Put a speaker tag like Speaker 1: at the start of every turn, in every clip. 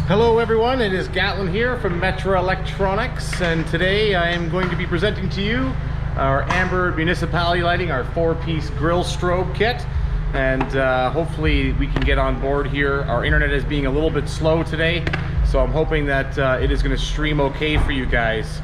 Speaker 1: Hello everyone, it is Gatlin here from Metra Electronics, and today I am going to be presenting to you our amber municipality lighting, our 4-piece grill strobe kit. And hopefully we can get on board here. Our internet is being a little bit slow today, so I'm hoping that it is going to stream okay for you guys.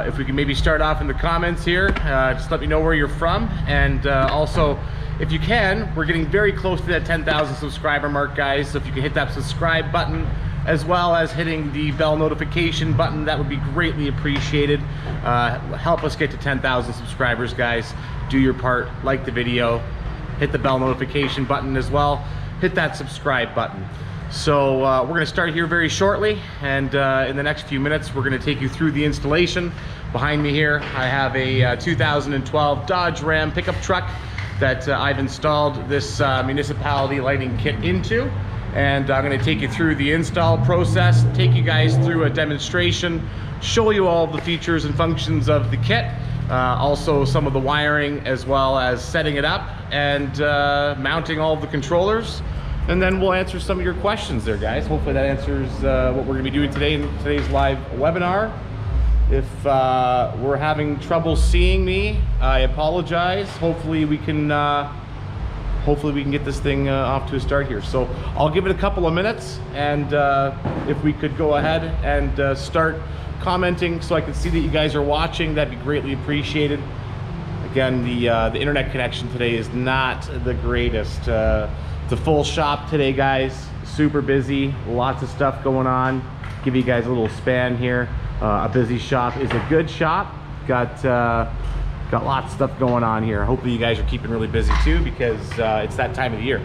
Speaker 1: If we can maybe start off in the comments here, just let me know where you're from, and also if you can, we're getting very close to that 10,000 subscriber mark, guys, so if you can hit that subscribe button as well as hitting the bell notification button, that would be greatly appreciated. Help us get to 10,000 subscribers, guys. Do your part, like the video, hit the bell notification button as well, hit that subscribe button. So we're going to start here very shortly, and in the next few minutes we're going to take you through the installation. Behind me here I have a 2012 Dodge Ram pickup truck that I've installed this municipality lighting kit into, and I'm going to take you through the install process, take you guys through a demonstration, show you all the features and functions of the kit, also some of the wiring as well as setting it up and mounting all of the controllers, and then we'll answer some of your questions there, guys. Hopefully that answers what we're going to be doing today in today's live webinar. If we're having trouble seeing me, I apologize. Hopefully we can get this thing off to a start here. So I'll give it a couple of minutes, and if we could go ahead and start commenting so I can see that you guys are watching, that'd be greatly appreciated. Again, the internet connection today is not the greatest. It's a full shop today, guys. Super busy, lots of stuff going on. Give you guys a little span here. A busy shop is a good shop. Got lots of stuff going on here. Hopefully you guys are keeping really busy too, because it's that time of the year.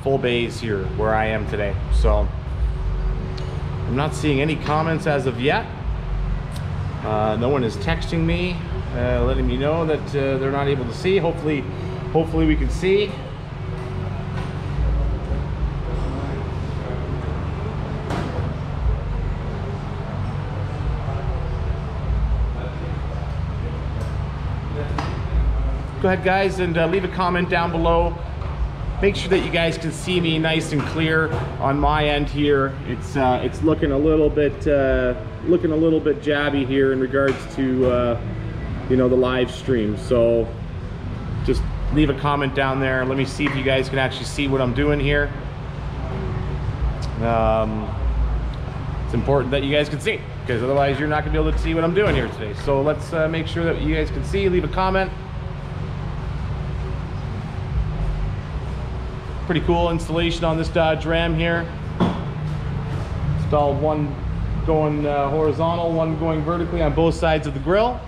Speaker 1: Full bays here where I am today. So I'm not seeing any comments as of yet. No one is texting me, letting me know that they're not able to see. Hopefully we can see. Go ahead, guys, and leave a comment down below. Make sure that you guys can see me nice and clear on my end here. It's looking a little bit jabby here in regards to you know, the live stream. So just leave a comment down there. Let me see if you guys can actually see what I'm doing here. It's important that you guys can see, because otherwise you're not gonna be able to see what I'm doing here today. So let's make sure that you guys can see. Leave a comment. Pretty cool installation on this Dodge Ram here. Installed one going horizontal, one going vertically on both sides of the grill.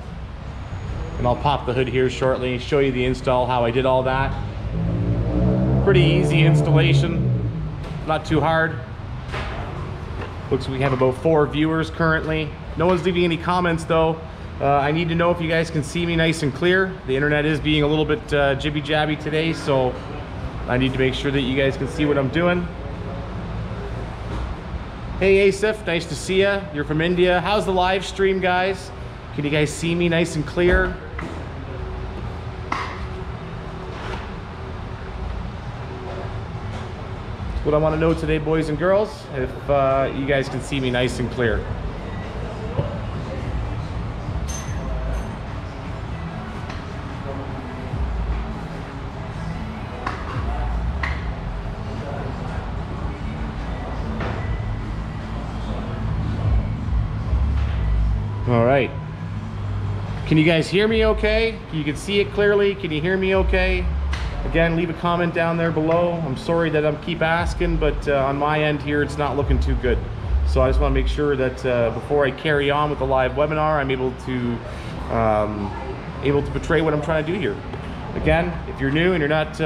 Speaker 1: And I'll pop the hood here shortly, show you the install, how I did all that. Pretty easy installation, not too hard. Looks like we have about 4 viewers currently. No one's leaving any comments though. I need to know if you guys can see me nice and clear. The internet is being a little bit jibby jabby today, so I need to make sure that you guys can see what I'm doing. Hey Asif, nice to see you. You're from India. How's the live stream, guys? Can you guys see me nice and clear? That's what I want to know today, boys and girls, if you guys can see me nice and clear. All right, can you guys hear me okay? You can see it clearly. Can you hear me okay? Again, leave a comment down there below. I'm sorry that I keep asking, but on my end here it's not looking too good. So I just want to make sure that before I carry on with the live webinar, I'm able to portray what I'm trying to do here. Again, if you're new and you're not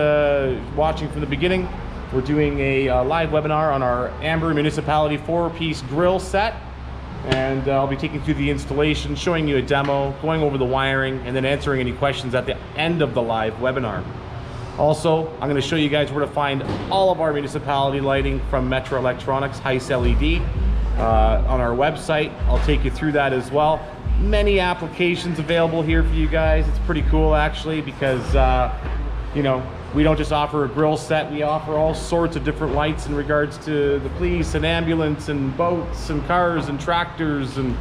Speaker 1: watching from the beginning, we're doing a live webinar on our amber municipality 4-piece grill set. And I'll be taking through the installation, showing you a demo, going over the wiring, and then answering any questions at the end of the live webinar. Also, I'm going to show you guys where to find all of our municipality lighting from Metra Electronics, Heise LED, on our website. I'll take you through that as well. Many applications available here for you guys. It's pretty cool actually, because you know, we don't just offer a grill set, we offer all sorts of different lights in regards to the police and ambulance and boats and cars and tractors and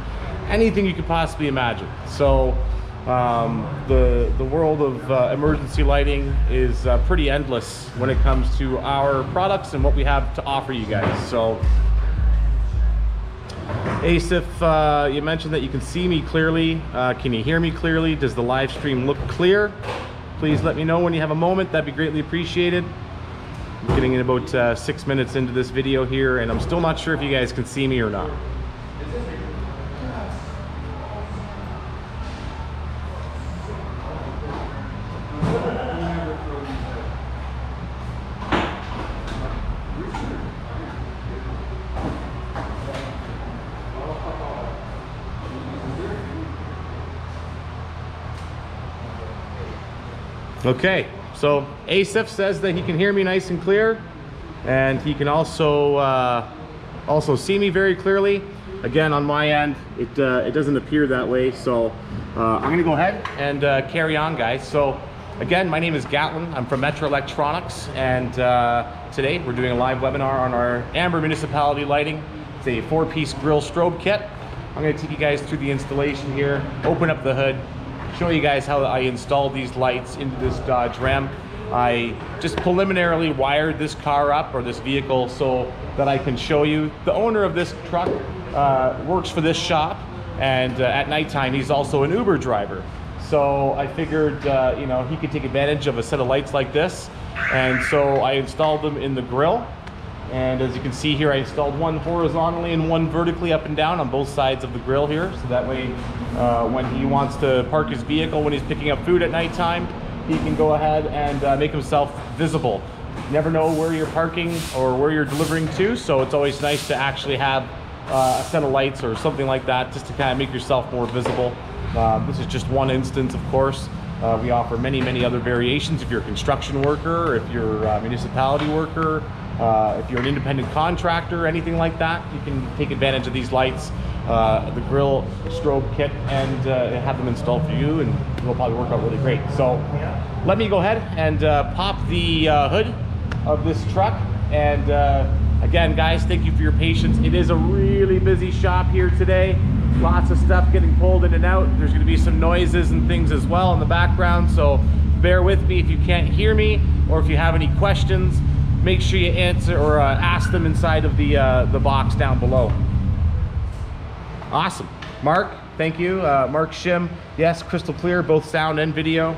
Speaker 1: anything you could possibly imagine. So the world of emergency lighting is pretty endless when it comes to our products and what we have to offer you guys. So Ace, if you mentioned that you can see me clearly, can you hear me clearly? Does the live stream look clear? Please let me know when you have a moment. That'd be greatly appreciated. I'm getting in about 6 minutes into this video here, and I'm still not sure if you guys can see me or not. Okay, so Asif says that he can hear me nice and clear, and he can also see me very clearly. Again, on my end, it doesn't appear that way, so I'm gonna go ahead and carry on, guys. So again, my name is Gatlin. I'm from Metra Electronics, and today we're doing a live webinar on our Amber Municipality lighting. It's a 4-piece grill strobe kit. I'm gonna take you guys through the installation here, open up the hood, show you guys how I installed these lights into this Dodge Ram. I just preliminarily wired this car up, or this vehicle, so that I can show you. The owner of this truck works for this shop, and at nighttime he's also an Uber driver. So I figured you know, he could take advantage of a set of lights like this, and so I installed them in the grill. And as you can see here, I installed one horizontally and one vertically up and down on both sides of the grill here. So that way, when he wants to park his vehicle when he's picking up food at nighttime, he can go ahead and make himself visible. You never know where you're parking or where you're delivering to, so it's always nice to actually have a set of lights or something like that, just to kind of make yourself more visible. This is just one instance, of course. We offer many, many other variations. If you're a construction worker, if you're a municipality worker, if you're an independent contractor, anything like that, you can take advantage of these lights, the grill strobe kit, and have them installed for you, and it'll probably work out really great. So let me go ahead and pop the hood of this truck. And again, guys, thank you for your patience. It is a really busy shop here today. Lots of stuff getting pulled in and out. There's going to be some noises and things as well in the background, so bear with me if you can't hear me, or if you have any questions, make sure you answer or ask them inside of the box down below. Awesome. Mark, thank you. Mark Shim, yes, crystal clear, both sound and video.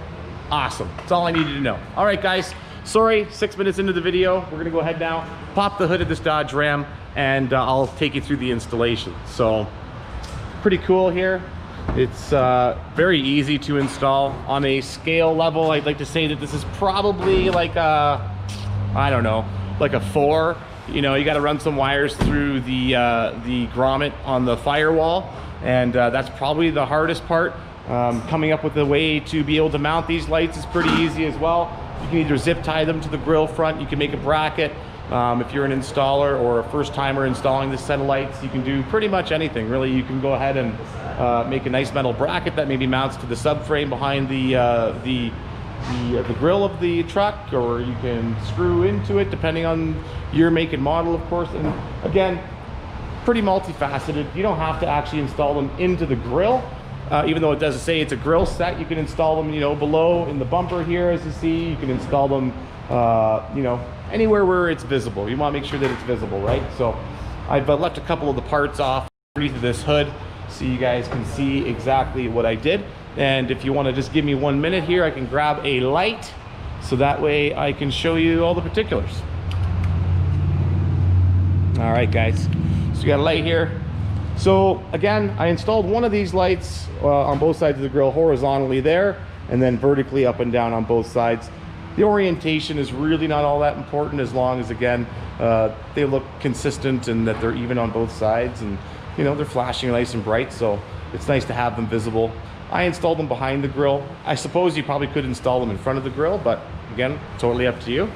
Speaker 1: Awesome. That's all I needed to know. All right, guys. Sorry, 6 minutes into the video. We're gonna go ahead now, pop the hood of this Dodge Ram, and I'll take you through the installation. So, pretty cool here. It's very easy to install. On a scale level, I'd like to say that this is probably like a, I don't know, like a 4. You know, you got to run some wires through the grommet on the firewall, and that's probably the hardest part. Coming up with a way to be able to mount these lights is pretty easy as well. You can either zip tie them to the grill front, you can make a bracket. If you're an installer or a first timer installing this set of lights, you can do pretty much anything. Really, you can go ahead and make a nice metal bracket that maybe mounts to the subframe behind the grill of the truck, or you can screw into it depending on your make and model, of course. And again, pretty multifaceted. You don't have to actually install them into the grill, even though it does say it's a grill set. You can install them, you know, below in the bumper here, as you see. You can install them, you know, anywhere where it's visible. You want to make sure that it's visible, right? So I've left a couple of the parts off underneath this hood so you guys can see exactly what I did. And if you want to just give me 1 minute here, I can grab a light so that way I can show you all the particulars. All right, guys, so we got a light here. So again, I installed one of these lights on both sides of the grill, horizontally there, and then vertically up and down on both sides. The orientation is really not all that important, as long as, again, they look consistent and that they're even on both sides, and you know, they're flashing nice and bright, so it's nice to have them visible. I installed them behind the grill. I suppose you probably could install them in front of the grill, but again, totally up to you.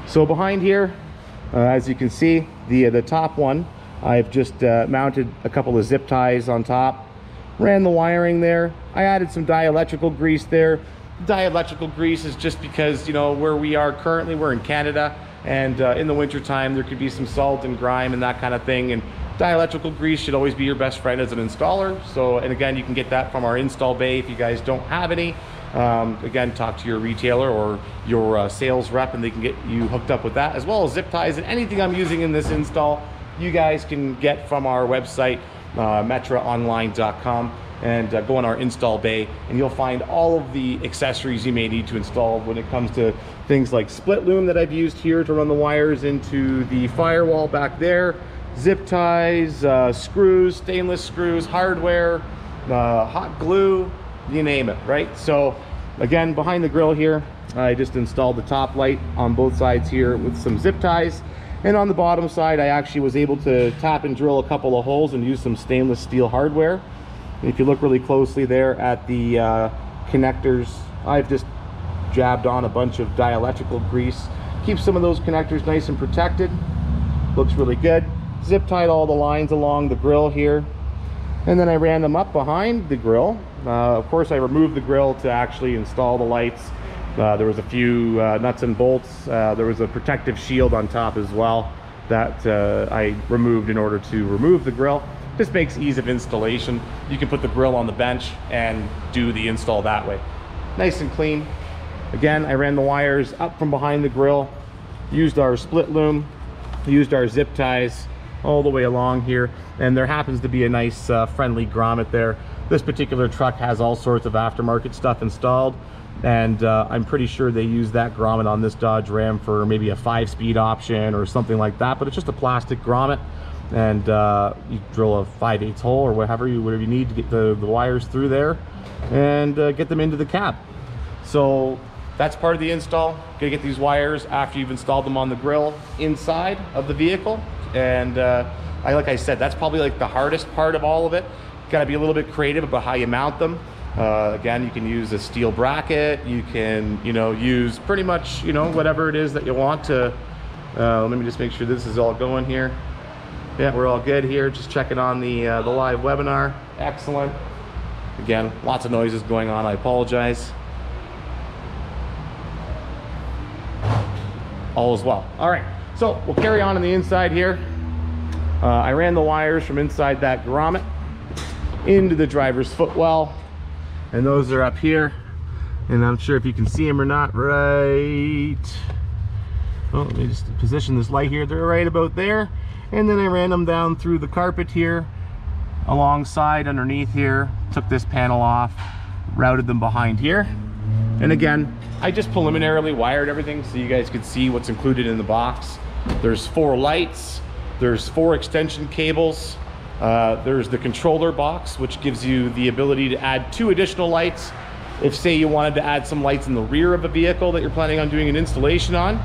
Speaker 1: So behind here, as you can see, the top one, I've just mounted a couple of zip ties on top, ran the wiring there. I added some dielectrical grease there dielectrical grease is just because, you know, where we are currently, we're in Canada, and in the winter time there could be some salt and grime and that kind of thing, and dielectrical grease should always be your best friend as an installer. So, and again, you can get that from our install bay if you guys don't have any. Again, talk to your retailer or your sales rep and they can get you hooked up with that, as well as zip ties and anything I'm using in this install you guys can get from our website, metraonline.com, and go on our install bay and you'll find all of the accessories you may need to install when it comes to things like split loom that I've used here to run the wires into the firewall back there, zip ties, screws, stainless screws, hardware, hot glue, you name it, right? So again, behind the grill here, I just installed the top light on both sides here with some zip ties, and on the bottom side I actually was able to tap and drill a couple of holes and use some stainless steel hardware. And if you look really closely there at the connectors, I've just jabbed on a bunch of dielectrical grease, keep some of those connectors nice and protected. Looks really good. Zip tied all the lines along the grill here, and then I ran them up behind the grill. Of course I removed the grill to actually install the lights. There was a few nuts and bolts. There was a protective shield on top as well that I removed in order to remove the grill. This makes ease of installation. You can put the grill on the bench and do the install that way. Nice and clean. Again, I ran the wires up from behind the grill, used our split loom, used our zip ties all the way along here, and there happens to be a nice friendly grommet there. This particular truck has all sorts of aftermarket stuff installed, and I'm pretty sure they use that grommet on this Dodge Ram for maybe a 5-speed option or something like that, but it's just a plastic grommet, and you drill a 5/8 hole or whatever you need to get the wires through there and get them into the cab. So that's part of the install. Gonna get these wires after you've installed them on the grill inside of the vehicle, and like I said, that's probably like the hardest part of all of it. Got to be a little bit creative about how you mount them. Again, you can use a steel bracket, you can, you know, use pretty much, you know, whatever it is that you want to. Let me just make sure this is all going here. Yeah, we're all good here. Just checking on the live webinar. Excellent. Again, lots of noises going on, I apologize. All is well. All right, so we'll carry on the inside here. I ran the wires from inside that grommet into the driver's footwell, and those are up here, and I'm sure if you can see them or not. Right, oh, let me just position this light here. They're right about there, and then I ran them down through the carpet here alongside underneath here, took this panel off, routed them behind here, and again I just preliminarily wired everything so you guys could see what's included in the box. There's 4 lights, there's 4 extension cables, there's the controller box, which gives you the ability to add 2 additional lights if, say, you wanted to add some lights in the rear of a vehicle that you're planning on doing an installation on,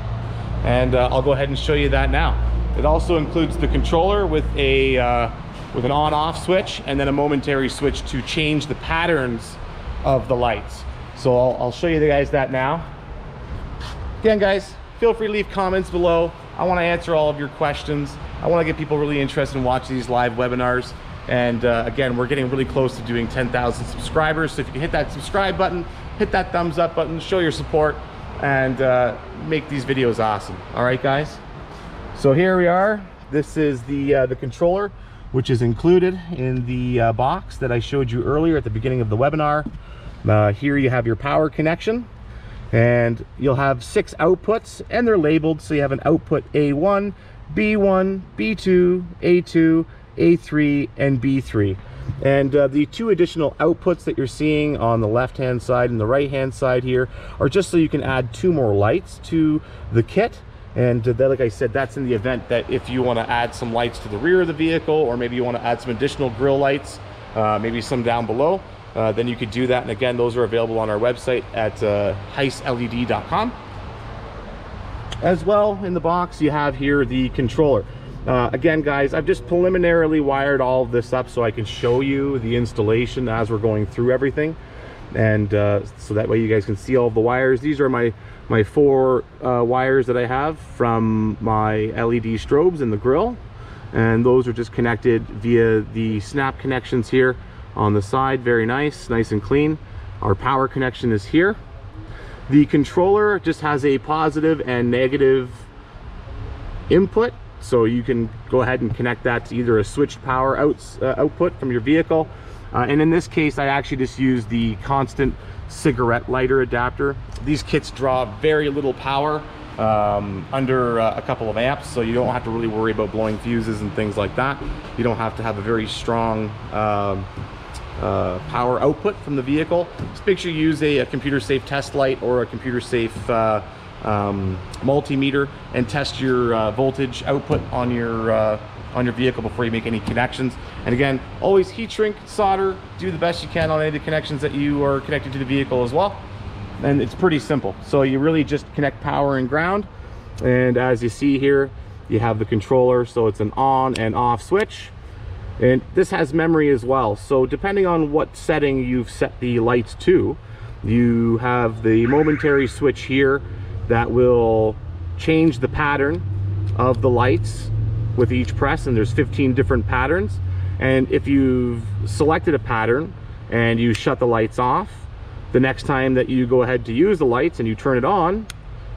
Speaker 1: and I'll go ahead and show you that now. It also includes the controller with a with an on-off switch and then a momentary switch to change the patterns of the lights. So I'll show you guys that now. Again, guys, feel free to leave comments below. I want to answer all of your questions. I want to get people really interested in watching these live webinars. And again, we're getting really close to doing 10,000 subscribers. So if you can hit that subscribe button, hit that thumbs up button, show your support, and make these videos awesome. All right, guys. So here we are. This is the controller, which is included in the box that I showed you earlier at the beginning of the webinar. Here you have your power connection, and you'll have 6 outputs, and they're labeled. So you have an output A1, B1, B2, A2, A3, and B3. And the 2 additional outputs that you're seeing on the left hand side and the right hand side here are just so you can add 2 more lights to the kit. And like I said, that's in the event that if you want to add some lights to the rear of the vehicle, or maybe you want to add some additional grille lights, maybe some down below, then you could do that. And again, those are available on our website at heiseled.com. As well, in the box you have here the controller. Again, guys, I've just preliminarily wired all of this up so I can show you the installation as we're going through everything, and so that way you guys can see all of the wires. These are my 4 wires that I have from my LED strobes in the grill, and those are just connected via the snap connections here on the side. Very nice and clean. Our power connection is here, The controller just has a positive and negative input, so you can go ahead and connect that to either a switched power output from your vehicle, and in this case I actually just use the constant cigarette lighter adapter. These kits draw very little power, under a couple of amps, so you don't have to really worry about blowing fuses and things like that. You don't have to have a very strong power output from the vehicle. Just make sure you use a computer safe test light or a computer safe multimeter and test your voltage output on your vehicle before you make any connections. And again, always heat shrink, solder, do the best you can on any of the connections that you are connected to the vehicle as well. And it's pretty simple. So you really just connect power and ground, and as you see here, you have the controller, so it's an on and off switch. And this has memory as well, so depending on what setting you've set the lights to, you have the momentary switch here that will change the pattern of the lights with each press, and there's 15 different patterns. And if you've selected a pattern and you shut the lights off, the next time that you go ahead to use the lights and you turn it on,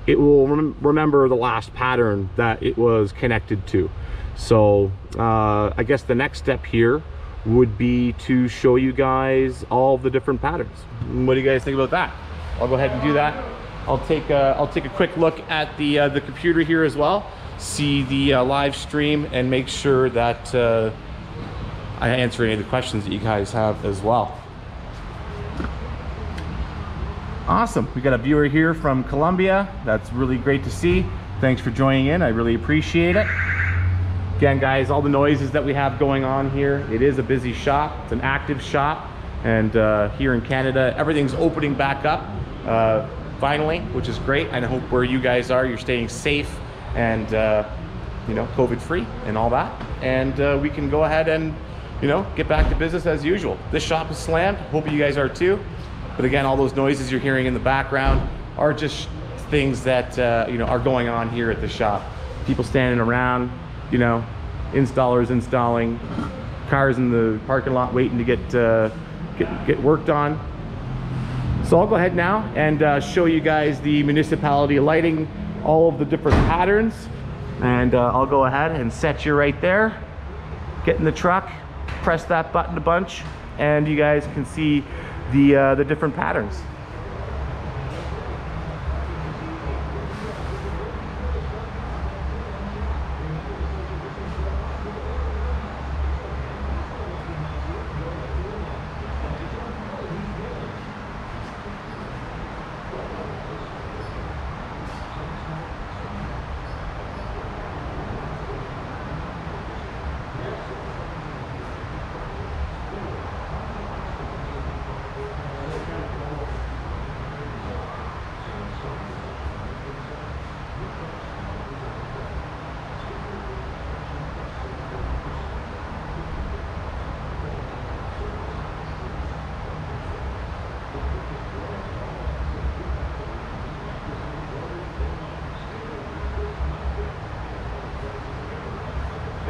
Speaker 1: it will remember the last pattern that it was connected to. So I guess the next step here would be to show you guys all the different patterns. What do you guys think about that? I'll go ahead and do that. I'll take a quick look at the computer here as well, see the live stream, and make sure that I answer any of the questions that you guys have as well. Awesome, we got a viewer here from Colombia. That's really great to see. Thanks for joining in, I really appreciate it. Again guys, all the noises that we have going on here, it is a busy shop, it's an active shop, and here in Canada, everything's opening back up finally, which is great. I hope where you guys are, you're staying safe and you know, COVID free and all that, and we can go ahead and, you know, get back to business as usual. This shop is slammed, hope you guys are too. But again, all those noises you're hearing in the background are just things that you know, are going on here at the shop. People standing around, you know, installers installing, cars in the parking lot waiting to get worked on. So I'll go ahead now and show you guys the municipality lighting, all of the different patterns, and I'll go ahead and set you right there. Get in the truck, press that button a bunch, and you guys can see the different patterns.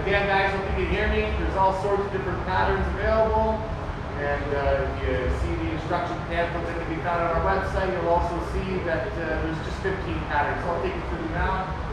Speaker 1: Again, guys, hope you can hear me. There's all sorts of different patterns available, and if you see the instruction pamphlets that can be found on our website, you'll also see that there's just 15 patterns. So I'll take you through them now.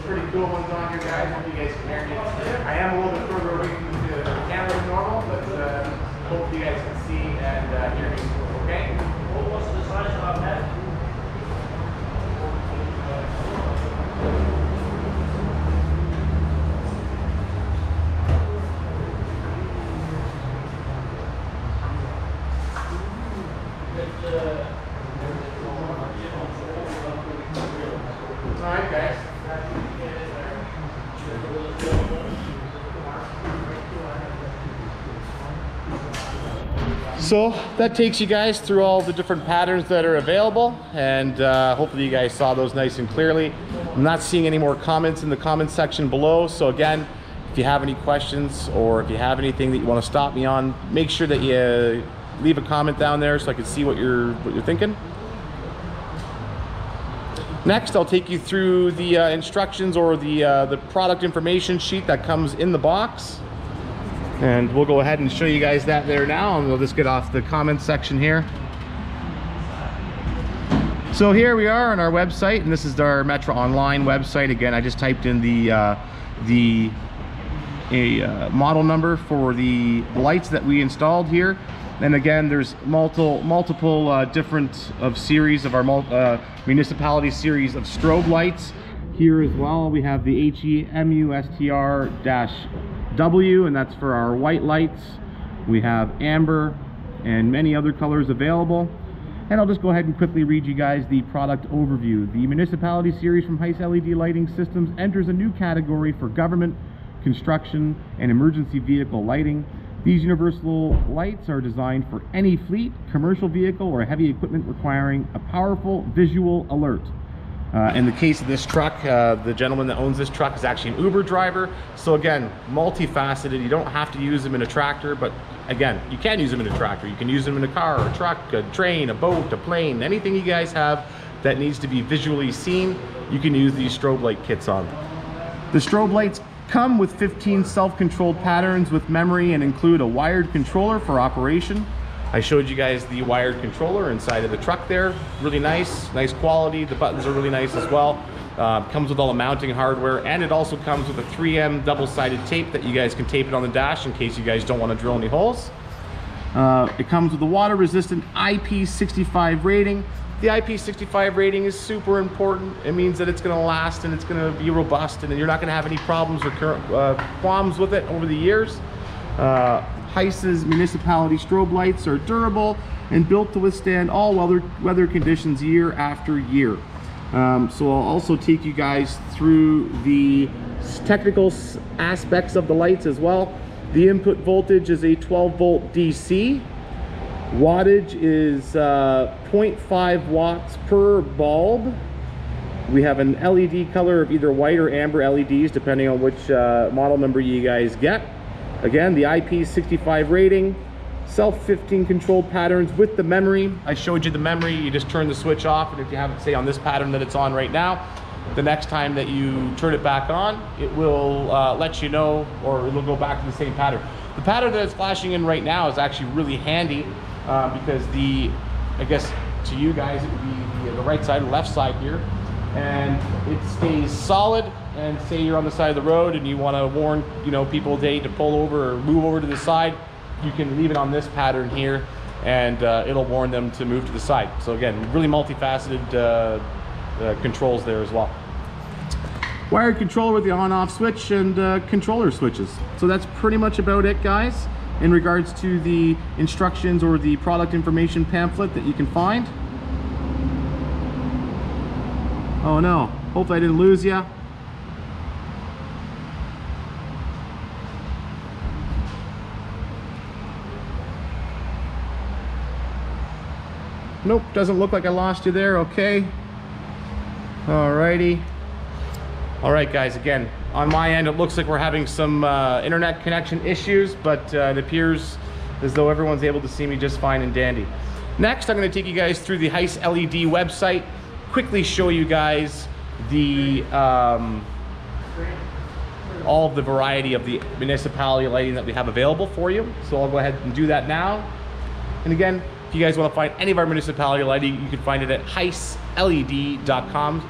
Speaker 1: Pretty cool ones on here, guys. Hope you guys can hear me. I am a little bit further away from the camera than normal, but hope you guys can see and hear me. Okay? What's the size of our head? So that takes you guys through all the different patterns that are available, and hopefully you guys saw those nice and clearly. I'm not seeing any more comments in the comment section below, so again, if you have any questions or if you have anything that you want to stop me on, make sure that you leave a comment down there so I can see what you're thinking. Next, I'll take you through the instructions or the product information sheet that comes in the box. And we'll go ahead and show you guys that there now, and we'll just get off the comment section here. So here we are on our website, and this is our Metra online website. Again, I just typed in the model number for the lights that we installed here. And again, there's multiple different series of our municipality series of strobe lights here as well. We have the HE-MUSTR-GRA, and that's for our white lights. We have amber and many other colors available. And I'll just go ahead and quickly read you guys the product overview. The municipality series from Heise LED Lighting Systems enters a new category for government, construction, and emergency vehicle lighting. These universal lights are designed for any fleet, commercial vehicle, or heavy equipment requiring a powerful visual alert. In the case of this truck, the gentleman that owns this truck is actually an Uber driver. So again, multifaceted. You don't have to use them in a tractor, but again, you can use them in a tractor. You can use them in a car, a truck, a train, a boat, a plane, anything you guys have that needs to be visually seen, you can use these strobe light kits on. The strobe lights come with 15 self-controlled patterns with memory and include a wired controller for operation. I showed you guys the wired controller inside of the truck there. Really nice quality. The buttons are really nice as well. Comes with all the mounting hardware, and it also comes with a 3M double-sided tape that you guys can tape it on the dash in case you guys don't want to drill any holes. It comes with a water-resistant IP65 rating. The IP65 rating is super important. It means that it's going to last and it's going to be robust, and you're not going to have any problems or qualms with it over the years. Heise's municipality strobe lights are durable and built to withstand all weather conditions year after year. So I'll also take you guys through the technical aspects of the lights as well. The input voltage is a 12 volt DC. Wattage is 0.5 watts per bulb. We have an LED color of either white or amber LEDs, depending on which model number you guys get. Again, the IP65 rating, self-15 controlled patterns with the memory. I showed you the memory. You just turn the switch off, and if you have it, say, on this pattern that it's on right now, the next time that you turn it back on, it will let you know, or it'll go back to the same pattern. The pattern that it's flashing in right now is actually really handy because I guess to you guys, it would be the right side and left side here, and it stays solid. And say you're on the side of the road and you want to warn, people to pull over or move over to the side, you can leave it on this pattern here, and it'll warn them to move to the side. So again, really multifaceted controls there as well. Wired controller with the on-off switch and controller switches. So that's pretty much about it, guys, in regards to the instructions or the product information pamphlet that you can find. Oh no, hopefully I didn't lose you. Nope, doesn't look like I lost you there. Okay. Alrighty. Alright guys, again, on my end it looks like we're having some internet connection issues, but it appears as though everyone's able to see me just fine and dandy. Next, I'm going to take you guys through the Heise LED website, quickly show you guys the all of the variety of the municipality lighting that we have available for you. So I'll go ahead and do that now. And again, if you guys want to find any of our municipality lighting, you can find it at heiseled.com.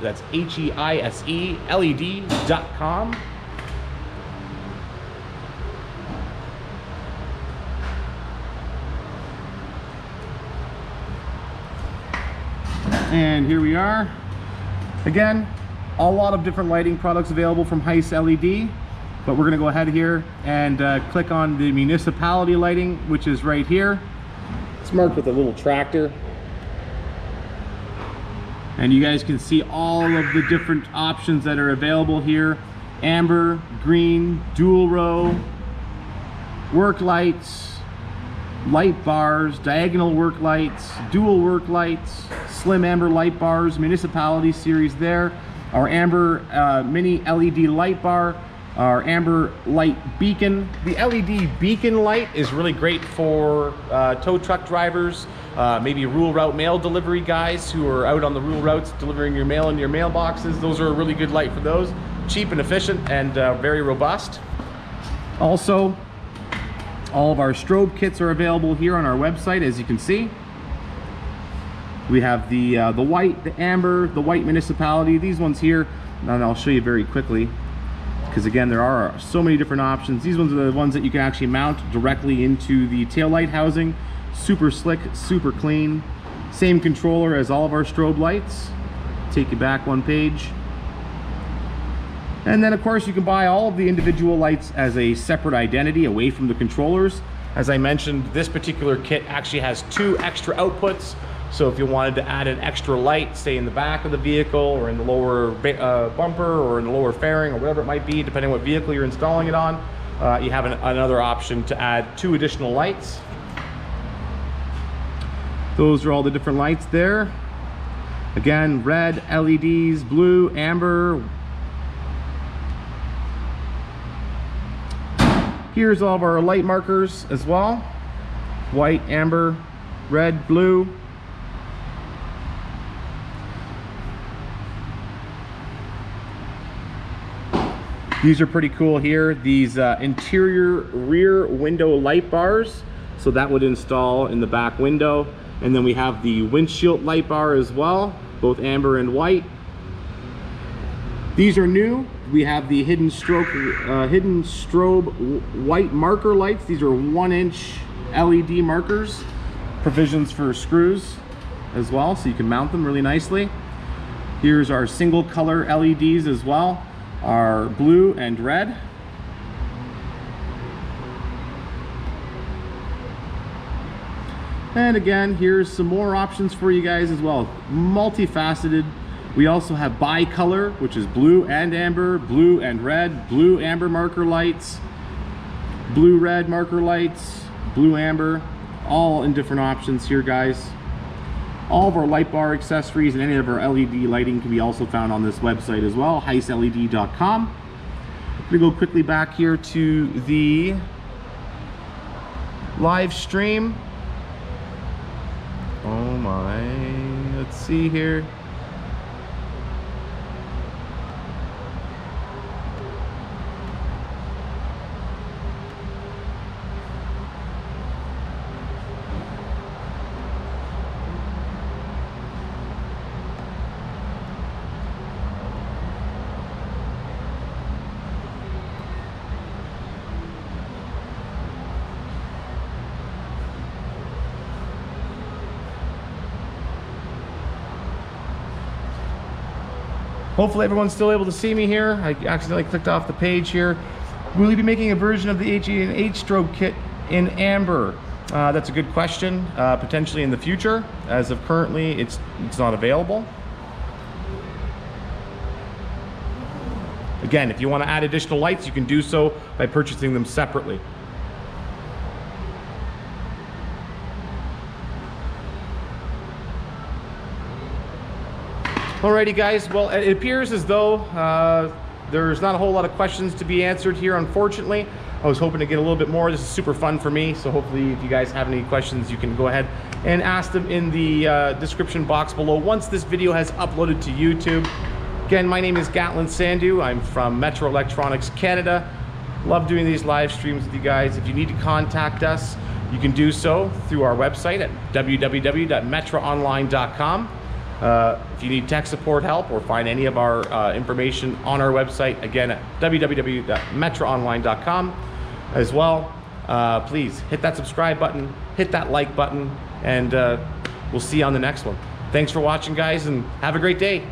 Speaker 1: That's H-E-I-S-E LED.com. And here we are. Again, a lot of different lighting products available from Heise LED, but we're going to go ahead here and click on the municipality lighting, which is right here. It's marked with a little tractor, and you guys can see all of the different options that are available here: amber, green, dual row, work lights, light bars, diagonal work lights, dual work lights, slim amber light bars, municipality series there, our amber mini LED light bar, our amber light beacon. The LED beacon light is really great for tow truck drivers, maybe rural route mail delivery guys who are out on the rural routes delivering your mail in your mailboxes. Those are a really good light for those. Cheap and efficient and very robust. Also, all of our strobe kits are available here on our website, as you can see. We have the white, the amber, the white municipality. These ones here, and I'll show you very quickly, because again, there are so many different options. These ones are the ones that you can actually mount directly into the taillight housing. Super slick, super clean. Same controller as all of our strobe lights. Take you back one page. And then of course you can buy all of the individual lights as a separate identity away from the controllers. As I mentioned, this particular kit actually has 2 extra outputs. So if you wanted to add an extra light, say in the back of the vehicle or in the lower bumper or in the lower fairing or whatever it might be, depending on what vehicle you're installing it on, you have another option to add 2 additional lights. Those are all the different lights there. Again, red, LEDs, blue, amber. Here's all of our light markers as well. White, amber, red, blue. These are pretty cool here. These interior rear window light bars. So that would install in the back window. And then we have the windshield light bar as well, both amber and white. These are new. We have the hidden strobe white marker lights. These are 1-inch LED markers. Provisions for screws as well, so you can mount them really nicely. Here's our single color LEDs as well, our blue and red. And again, here's some more options for you guys as well. Multifaceted. We also have bi-color, which is blue and amber, blue and red, blue amber marker lights, blue red marker lights, blue amber, all in different options here, guys. All of our light bar accessories and any of our LED lighting can be also found on this website as well, heiseled.com. I'm gonna go quickly back here to the live stream. Oh my, let's see here. Hopefully everyone's still able to see me here. I accidentally clicked off the page here. Will you be making a version of the HE-MUSTR strobe kit in amber? That's a good question. Potentially in the future. As of currently, it's not available. Again, if you want to add additional lights, you can do so by purchasing them separately. Alrighty guys, well it appears as though there's not a whole lot of questions to be answered here, unfortunately. I was hoping to get a little bit more. This is super fun for me, so hopefully if you guys have any questions, you can go ahead and ask them in the description box below once this video has uploaded to YouTube. Again, my name is Gatlin Sandhu. I'm from Metra Electronics, Canada. Love doing these live streams with you guys. If you need to contact us, you can do so through our website at www.metraonline.com. If you need tech support help or find any of our information on our website, again at www.metraonline.com as well. Please hit that subscribe button, hit that like button, and we'll see you on the next one. Thanks for watching, guys, and have a great day.